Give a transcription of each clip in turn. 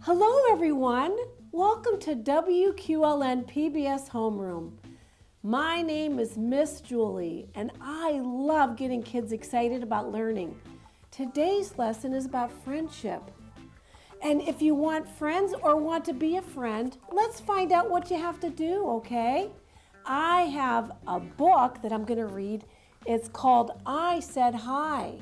Hello everyone, welcome to WQLN PBS Homeroom. My name is Miss Julie and I love getting kids excited about learning. Today's lesson is about friendship. And if you want friends or want to be a friend, let's find out what you have to do, okay? I have a book that I'm going to read. It's called I Said Hi.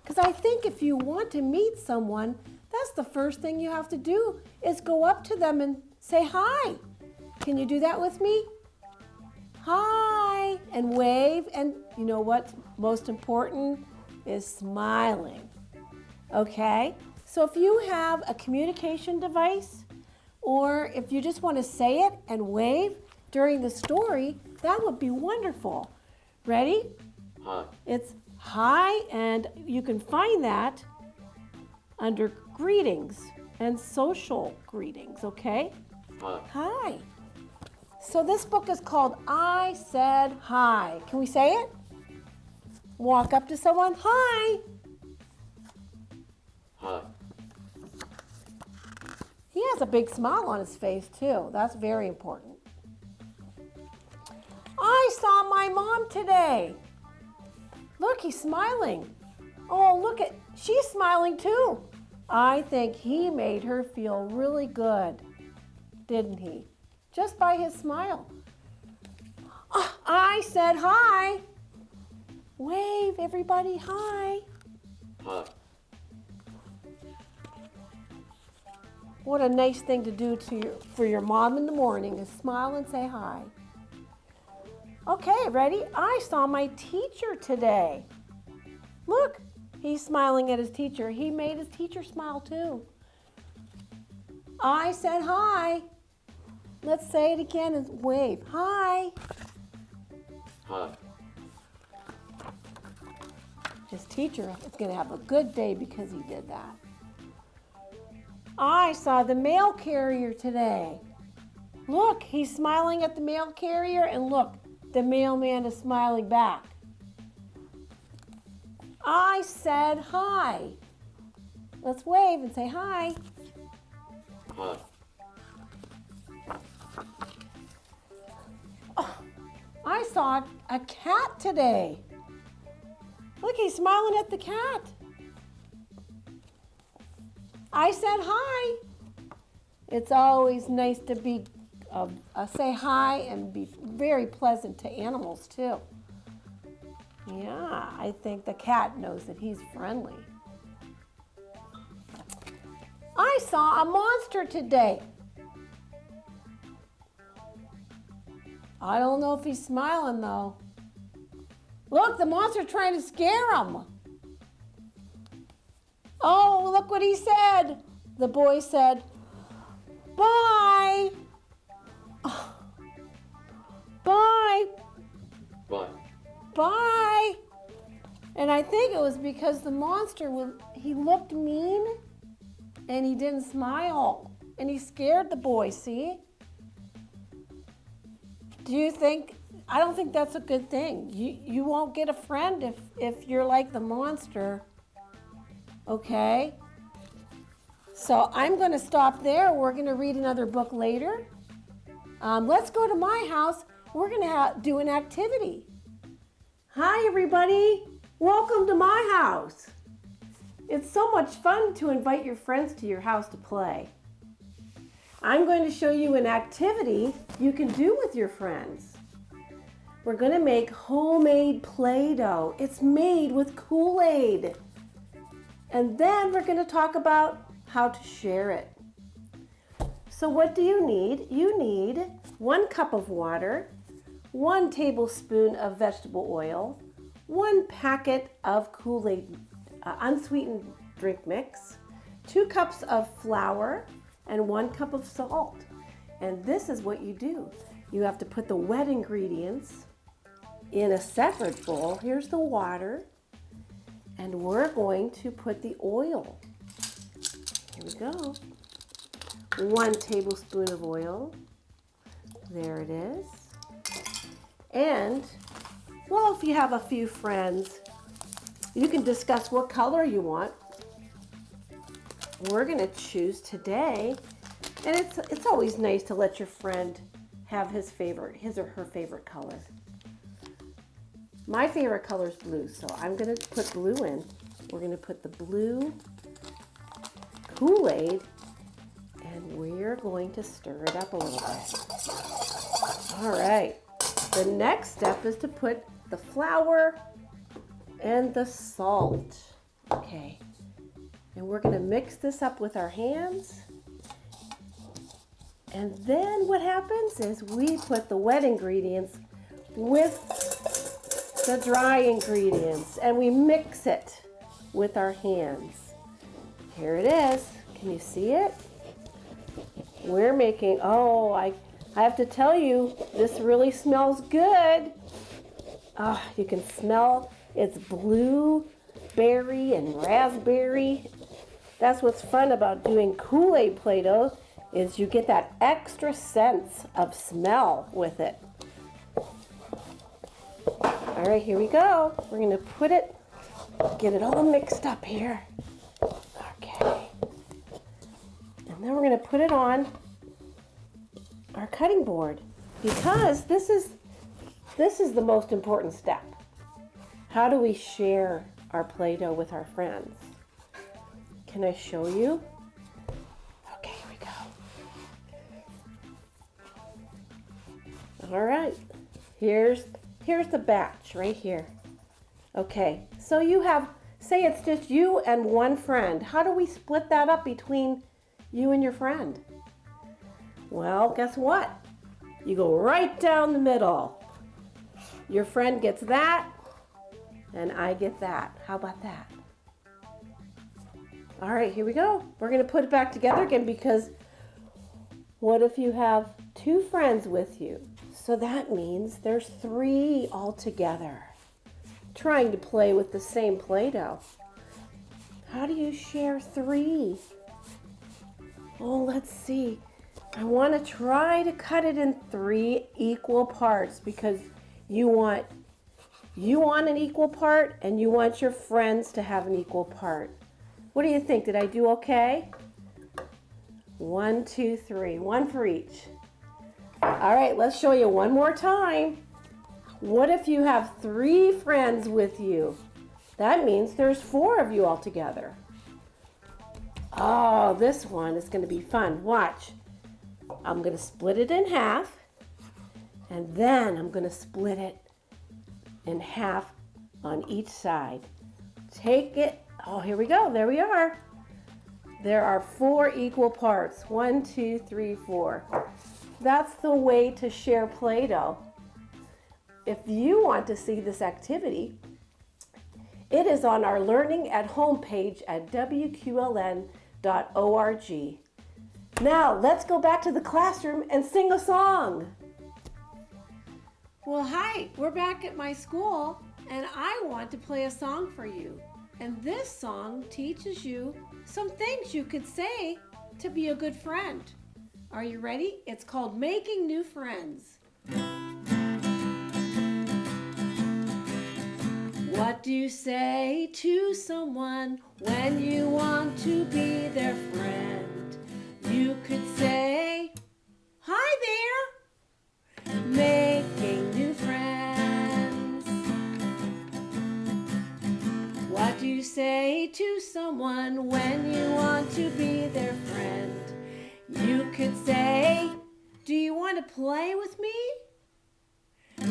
Because I think if you want to meet someone, that's the first thing you have to do is go up to them and say hi. Can you do that with me? Hi, and wave. And you know what's most important is smiling. Okay? So if you have a communication device or if you just want to say it and wave during the story, that would be wonderful. Ready? Hi. It's hi, and you can find that under greetings and social greetings, okay? Hi. Hi. So this book is called I Said Hi. Can we say it? Walk up to someone, hi. Hi. He has a big smile on his face too. That's very important. I saw my mom today. Look, he's smiling. Oh, look at, she's smiling too. I think he made her feel really good, didn't he? Just by his smile. I said hi. Wave, everybody, hi. Hi. What a nice thing to do for your mom in the morning is smile and say hi. Okay, ready? I saw my teacher today. Look, he's smiling at his teacher. He made his teacher smile too. I said hi. Let's say it again and wave. Hi. Hi. His teacher is going to have a good day because he did that. I saw the mail carrier today. Look, he's smiling at the mail carrier, and look, the mailman is smiling back. I said hi. Let's wave and say hi. Hi. Oh, I saw a cat today. Look, he's smiling at the cat. I said hi. It's always nice to be say hi and be very pleasant to animals too. Yeah, I think the cat knows that he's friendly. I saw a monster today. I don't know if he's smiling though. Look, the monster's trying to scare him. Oh, look what he said. The boy said, bye. Oh, bye. Bye. Bye. And I think it was because the monster, he looked mean and he didn't smile. And he scared the boy, see? Do you think, I don't think that's a good thing. You won't get a friend if you're like the monster. Okay? So I'm going to stop there. We're going to read another book later. Let's go to my house. We're going to do an activity. Hi, everybody. Welcome to my house. It's so much fun to invite your friends to your house to play. I'm going to show you an activity you can do with your friends. We're going to make homemade Play-Doh. It's made with Kool-Aid. And then we're going to talk about how to share it. So what do you need? You need 1 cup of water, 1 tablespoon of vegetable oil, 1 packet of Kool-Aid unsweetened drink mix, 2 cups of flour, and 1 cup of salt. And this is what you do. You have to put the wet ingredients in a separate bowl. Here's the water. And we're going to put the oil. Here we go. 1 tablespoon of oil. There it is. And, well, if you have a few friends, you can discuss what color you want. we're going to choose today. And it's always nice to let your friend have his or her favorite color. My favorite color is blue, so I'm going to put blue in. We're going to put the blue Kool-Aid, and we're going to stir it up a little bit. All right. The next step is to put the flour and the salt. Okay. And we're going to mix this up with our hands. And then what happens is we put the wet ingredients with the dry ingredients, and we mix it with our hands. Here it is. Can you see it? We're making, I have to tell you, this really smells good. You can smell it's blueberry and raspberry. That's what's fun about doing Kool-Aid Play-Doh, is you get that extra sense of smell with it. All right, here we go. We're going to get it all mixed up here. Okay. And then we're going to put it on our cutting board, because this is the most important step. How do we share our Play-Doh with our friends? Can I show you? Okay, here we go. All right. Here's the batch right here. Okay, so you have, say it's just you and one friend. How do we split that up between you and your friend? Well, guess what? You go right down the middle. Your friend gets that, and I get that. How about that? All right, here we go. We're going to put it back together again, because what if you have two friends with you? So that means there's 3 altogether trying to play with the same Play-Doh. How do you share 3? Oh, let's see. I want to try to cut it in 3 equal parts, because you want an equal part and you want your friends to have an equal part. What do you think? Did I do okay? 1, 2, 3. 1 for each. All right, let's show you one more time. What if you have 3 friends with you? That means there's 4 of you all together. Oh, this one is going to be fun. Watch. I'm going to split it in half, and then I'm going to split it in half on each side. Take it. Oh, here we go. There we are. There are 4 equal parts. 1, 2, 3, 4. That's the way to share Play-Doh. If you want to see this activity, it is on our Learning at Home page at WQLN.org. Now, let's go back to the classroom and sing a song. Well, hi, we're back at my school, and I want to play a song for you. And this song teaches you some things you could say to be a good friend. Are you ready? It's called Making New Friends. What do you say to someone when you want to be their friend? You could say, "Hi there," making new friends. What do you say to someone when you want to be their friend? You could say, "Do you want to play with me?"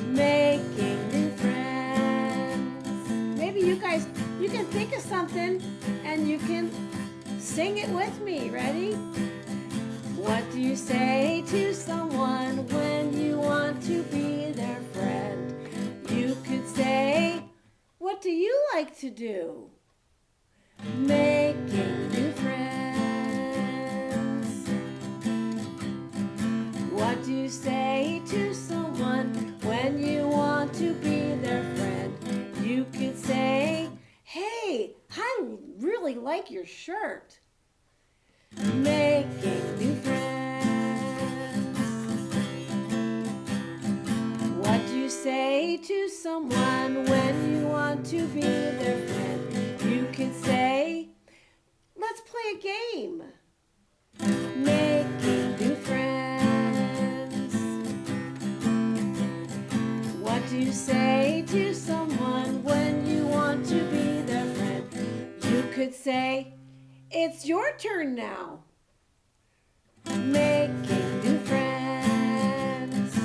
Making new friends. Maybe you can think of something and you can sing it with me. Ready? What do you say to someone when you want to be their friend? You could say, "What do you like to do?" Making new friends. What do you say to someone when you want to be their friend? You could say, "Hey, I really like your shirt." Making new friends. What do you say to someone when you want to be their friend? You can say, "Let's play play a game. Making new friends. What do you say to someone when you want to be their friend? You could say, it's your turn now. Making new friends.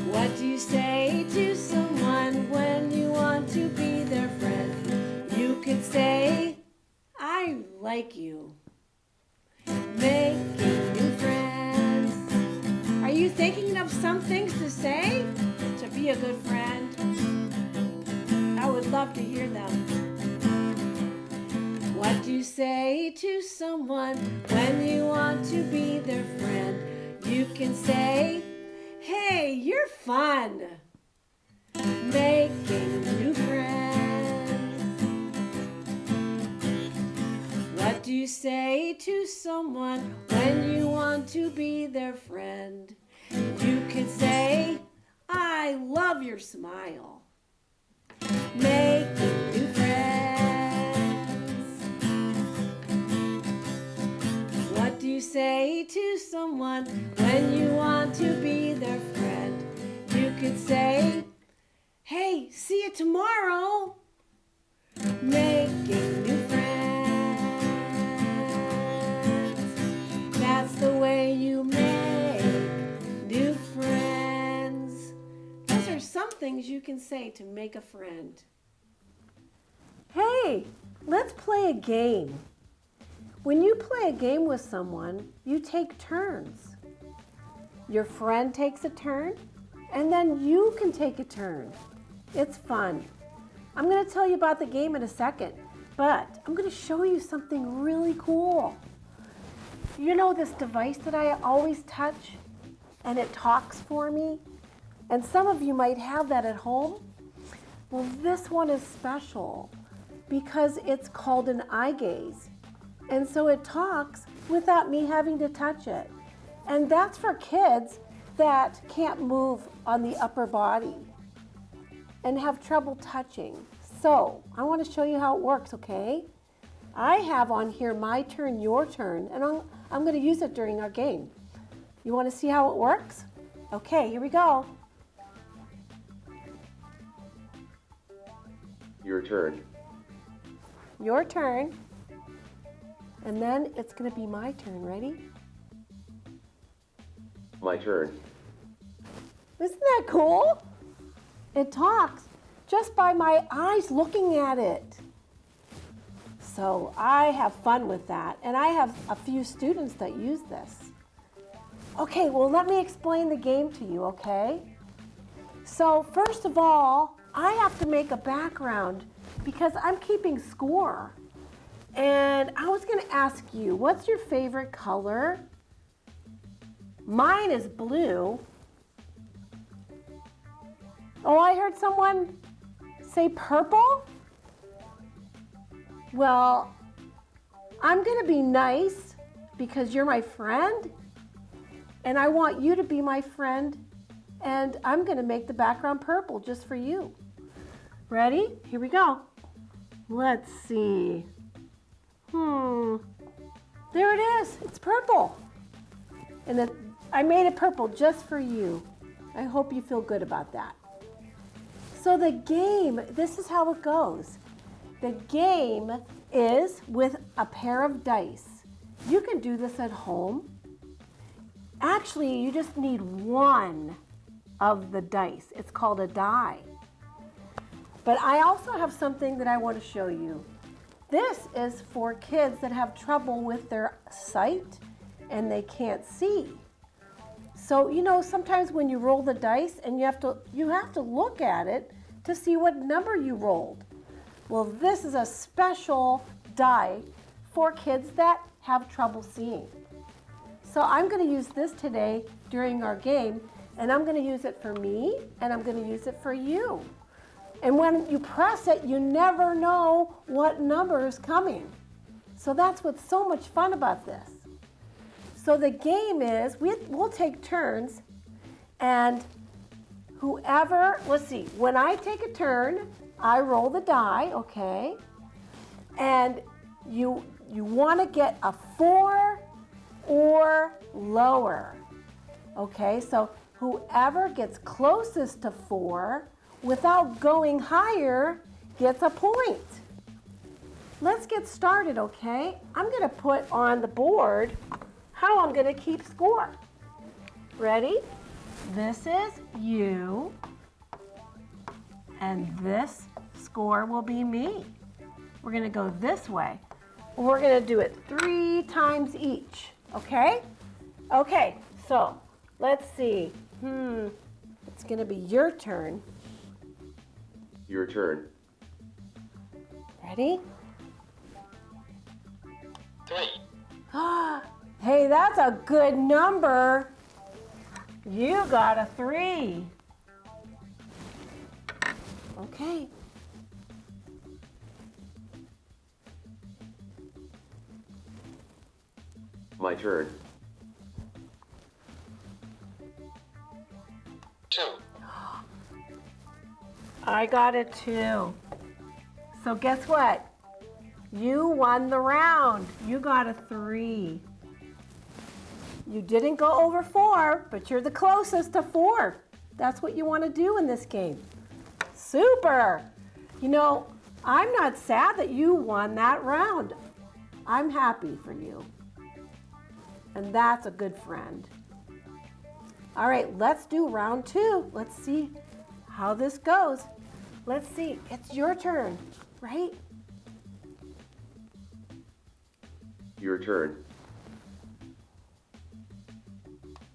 What do you say to someone when you want to be their friend? You could say, I like you. Making new friends. Are you thinking of some things to say to be a good friend? I would love to hear them. What do you say to someone when you want to be their friend? You can say, hey, you're fun. Making new friends. What do you say to someone when you want to be their friend? You can say, I love your smile. Making new friends. What do you say to someone when you want to be their friend? You could say, hey, see you tomorrow. Making new friends. That's the way you make new friends. Those are some things you can say to make a friend. Hey, let's play a game. When you play a game with someone, you take turns. Your friend takes a turn, and then you can take a turn. It's fun. I'm going to tell you about the game in a second, but I'm going to show you something really cool. You know this device that I always touch, and it talks for me? And some of you might have that at home. Well, this one is special because it's called an eye gaze. And so it talks without me having to touch it. And that's for kids that can't move on the upper body and have trouble touching. So I want to show you how it works, okay? I have on here my turn, your turn, and I'm going to use it during our game. You want to see how it works? Okay, here we go. Your turn. Your turn. And then it's going to be my turn. Ready? My turn. Isn't that cool? It talks just by my eyes looking at it. So I have fun with that. And I have a few students that use this. Okay, well, let me explain the game to you, okay? So first of all, I have to make a background because I'm keeping score. And I was going to ask you, what's your favorite color? Mine is blue. Oh, I heard someone say purple? Well, I'm going to be nice because you're my friend. And I want you to be my friend. And I'm going to make the background purple just for you. Ready? Here we go. Let's see. There it is. It's purple. And I made it purple just for you. I hope you feel good about that. So the game, this is how it goes. The game is with a pair of dice. You can do this at home. Actually, you just need one of the dice. It's called a die. But I also have something that I want to show you. This is for kids that have trouble with their sight and they can't see. So, you know, sometimes when you roll the dice and you have to look at it to see what number you rolled. Well, this is a special die for kids that have trouble seeing. So I'm going to use this today during our game, and I'm going to use it for me, and I'm going to use it for you. And when you press it, you never know what number is coming. So that's what's so much fun about this. So the game is, we'll take turns, and whoever, let's see, when I take a turn, I roll the die, okay? And you want to get a 4 or lower. Okay, so whoever gets closest to 4 without going higher gets a point. Let's get started, okay? I'm going to put on the board how I'm going to keep score. Ready? This is you, and this score will be me. We're going to go this way. We're going to do it 3 times each, okay? Okay, so let's see. It's going to be your turn. Your turn. Ready? 3, Hey, that's a good number. You got a 3. Okay. My turn. 2, I got a 2. So guess what? You won the round. You got a 3. You didn't go over 4, but you're the closest to 4. That's what you want to do in this game. Super! You know, I'm not sad that you won that round. I'm happy for you. And that's a good friend. All right, let's do round 2. Let's see how this goes. Let's see, it's your turn, right? Your turn.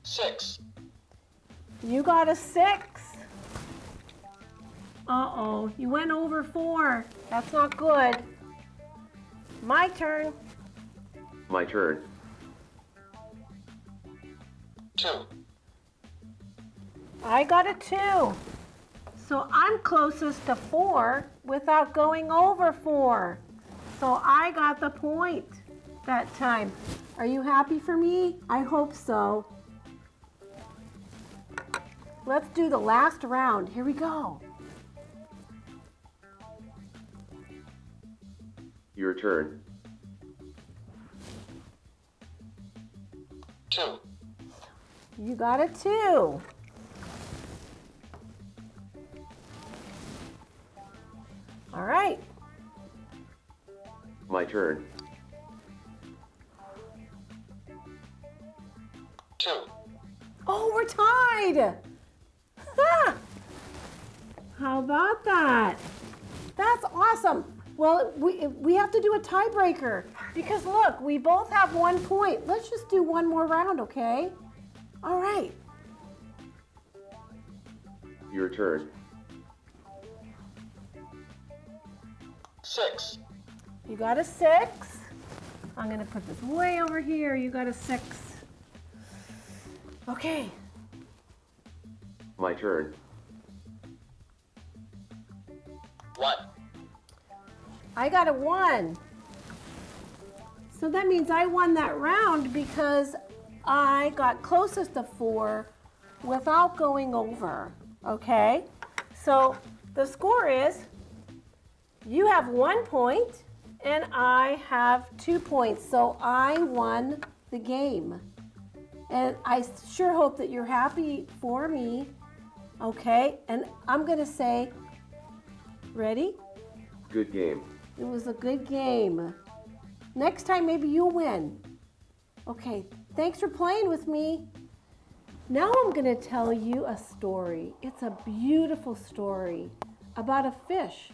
6, You got a 6. Uh-oh, you went over 4. That's not good. My turn. My turn. 2, I got a 2. So I'm closest to 4 without going over 4. So I got the point that time. Are you happy for me? I hope so. Let's do the last round. Here we go. Your turn. 2, You got a 2. All right. My turn. 2, Oh, we're tied. Ha! How about that? That's awesome. Well, we have to do a tiebreaker because look, we both have 1 point. Let's just do one more round, okay? All right. Your turn. 6, You got a 6. I'm going to put this way over here. You got a 6. Okay. My turn. 1, I got a 1. So that means I won that round because I got closest to 4 without going over. Okay? So the score is you have 1 point and I have 2 points. So I won the game. And I sure hope that you're happy for me. Okay? And I'm going to say, ready? Good game. It was a good game. Next time, maybe you'll win. Okay, thanks for playing with me. Now I'm going to tell you a story. It's a beautiful story about a fish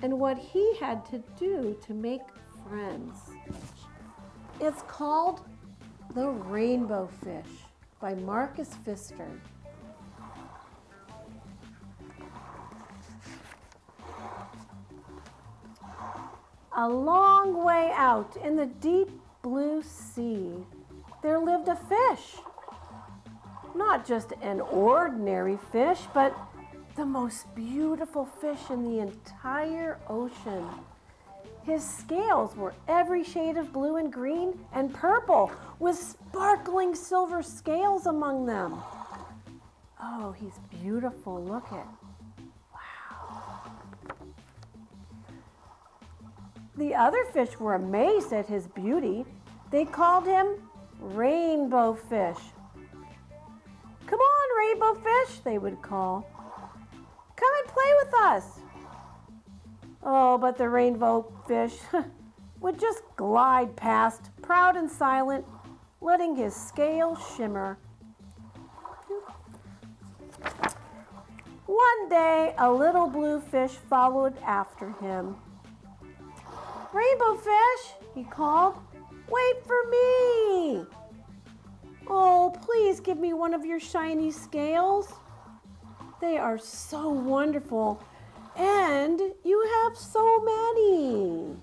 and what he had to do to make friends. It's called The Rainbow Fish by Marcus Pfister. A long way out in the deep blue sea, there lived a fish. Not just an ordinary fish, but the most beautiful fish in the entire ocean. His scales were every shade of blue and green and purple, with sparkling silver scales among them. Oh, he's beautiful. Look at. The other fish were amazed at his beauty. They called him Rainbow Fish. Come on, Rainbow Fish, they would call. Come and play with us. Oh, but the Rainbow Fish would just glide past, proud and silent, letting his scales shimmer. One day, a little blue fish followed after him. Rainbow Fish, he called, wait for me. Oh, please give me one of your shiny scales. They are so wonderful, and you have so many.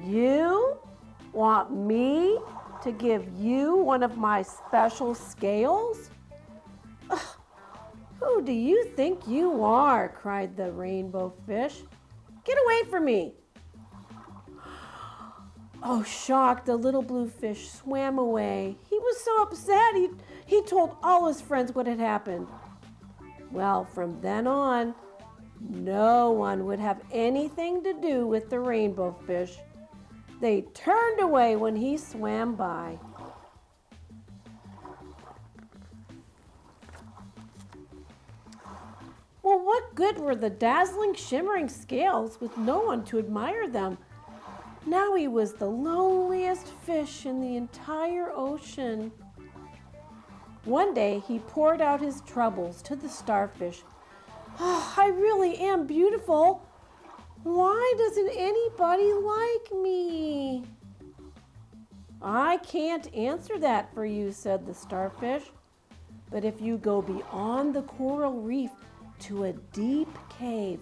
You want me to give you one of my special scales? Ugh, who do you think you are? Cried the Rainbow Fish. Get away from me. Oh, shocked, the little blue fish swam away. He was so upset, he told all his friends what had happened. Well, from then on, no one would have anything to do with the Rainbow Fish. They turned away when he swam by. Well, what good were the dazzling, shimmering scales with no one to admire them? Now he was the loneliest fish in the entire ocean. One day he poured out his troubles to the starfish. Oh, I really am beautiful. Why doesn't anybody like me? I can't answer that for you, said the starfish. But if you go beyond the coral reef to a deep cave,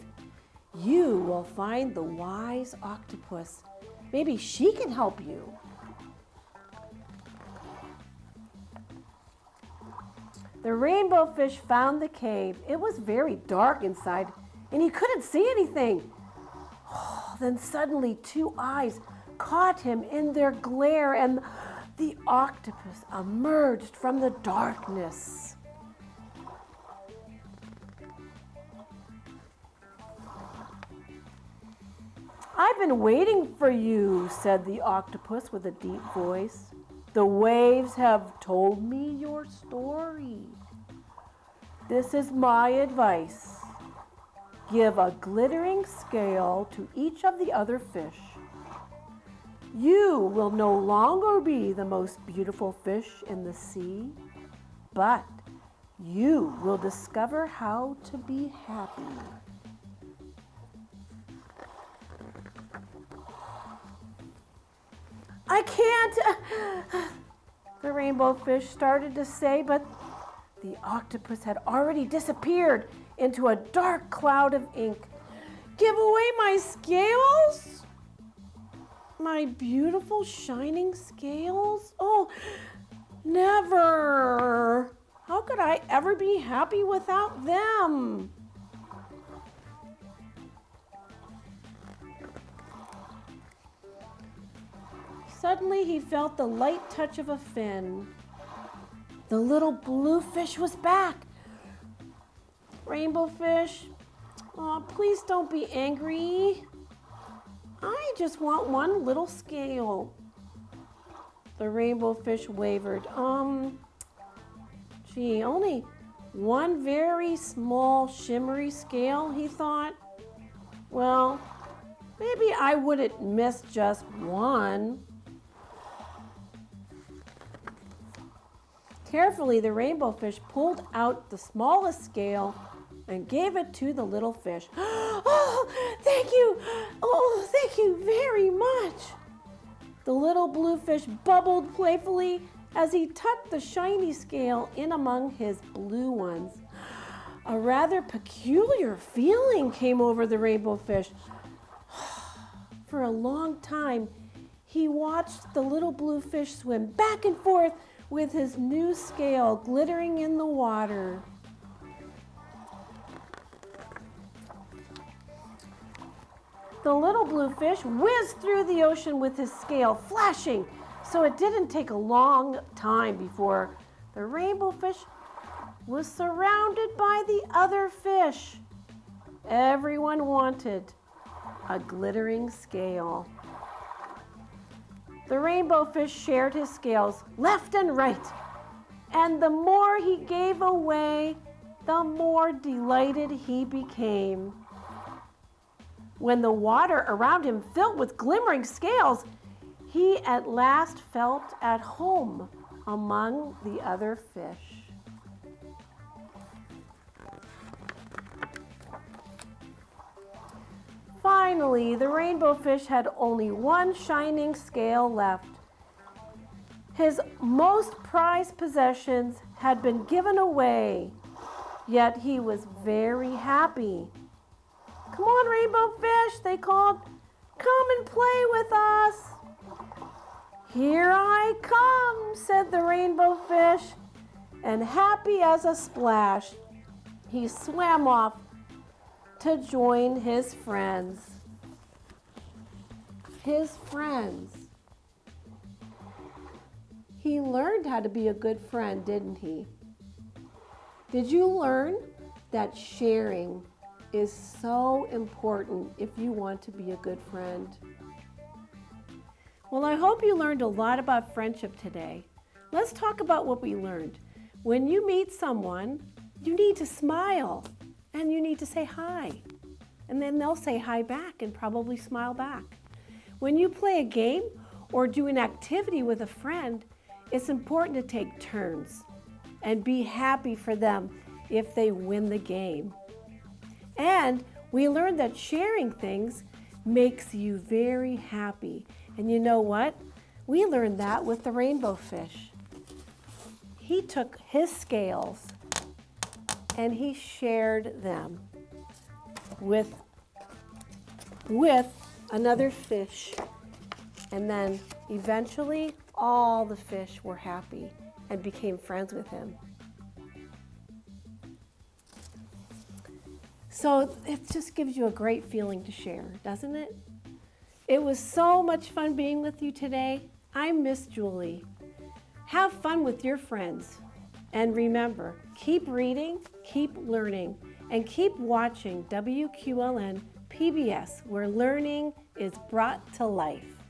you will find the wise octopus. Maybe she can help you. The Rainbow Fish found the cave. It was very dark inside, and he couldn't see anything. Oh, then suddenly 2 eyes caught him in their glare, and the octopus emerged from the darkness. I've been waiting for you, said the octopus with a deep voice. The waves have told me your story. This is my advice. Give a glittering scale to each of the other fish. You will no longer be the most beautiful fish in the sea, but you will discover how to be happy. I can't, the Rainbow Fish started to say, but the octopus had already disappeared into a dark cloud of ink. Give away my scales? My beautiful shining scales? Oh, never. How could I ever be happy without them? Suddenly he felt the light touch of a fin. The little blue fish was back. Rainbow Fish, oh, please don't be angry. I just want one little scale. The Rainbow Fish wavered. Gee, only one very small shimmery scale, he thought. Well, maybe I wouldn't miss just one. Carefully, the Rainbow Fish pulled out the smallest scale and gave it to the little fish. Oh, thank you. Oh, thank you very much. The little blue fish bubbled playfully as he tucked the shiny scale in among his blue ones. A rather peculiar feeling came over the Rainbow Fish. For a long time, he watched the little blue fish swim back and forth with his new scale glittering in the water. The little blue fish whizzed through the ocean with his scale flashing, so it didn't take a long time before the Rainbow Fish was surrounded by the other fish. Everyone wanted a glittering scale. The rainbow fish shared his scales left and right, and the more he gave away, the more delighted he became. When the water around him filled with glimmering scales, he at last felt at home among the other fish. Finally, the rainbow fish had only one shining scale left. His most prized possessions had been given away, yet he was very happy. "Come on, rainbow fish," they called. "Come and play with us." "Here I come," said the rainbow fish, and happy as a splash, he swam off to join his friends. His friends. He learned how to be a good friend, didn't he? Did you learn that sharing is so important if you want to be a good friend? Well, I hope you learned a lot about friendship today. Let's talk about what we learned. When you meet someone, you need to smile and you need to say hi. And then they'll say hi back and probably smile back. When you play a game or do an activity with a friend, it's important to take turns and be happy for them if they win the game. And we learned that sharing things makes you very happy. And you know what? We learned that with the rainbow fish. He took his scales and he shared them with another fish. And then eventually all the fish were happy and became friends with him. So it just gives you a great feeling to share, doesn't it? It was so much fun being with you today. I miss Julie. Have fun with your friends. And remember, keep reading, keep learning, and keep watching WQLN PBS, where learning is brought to life.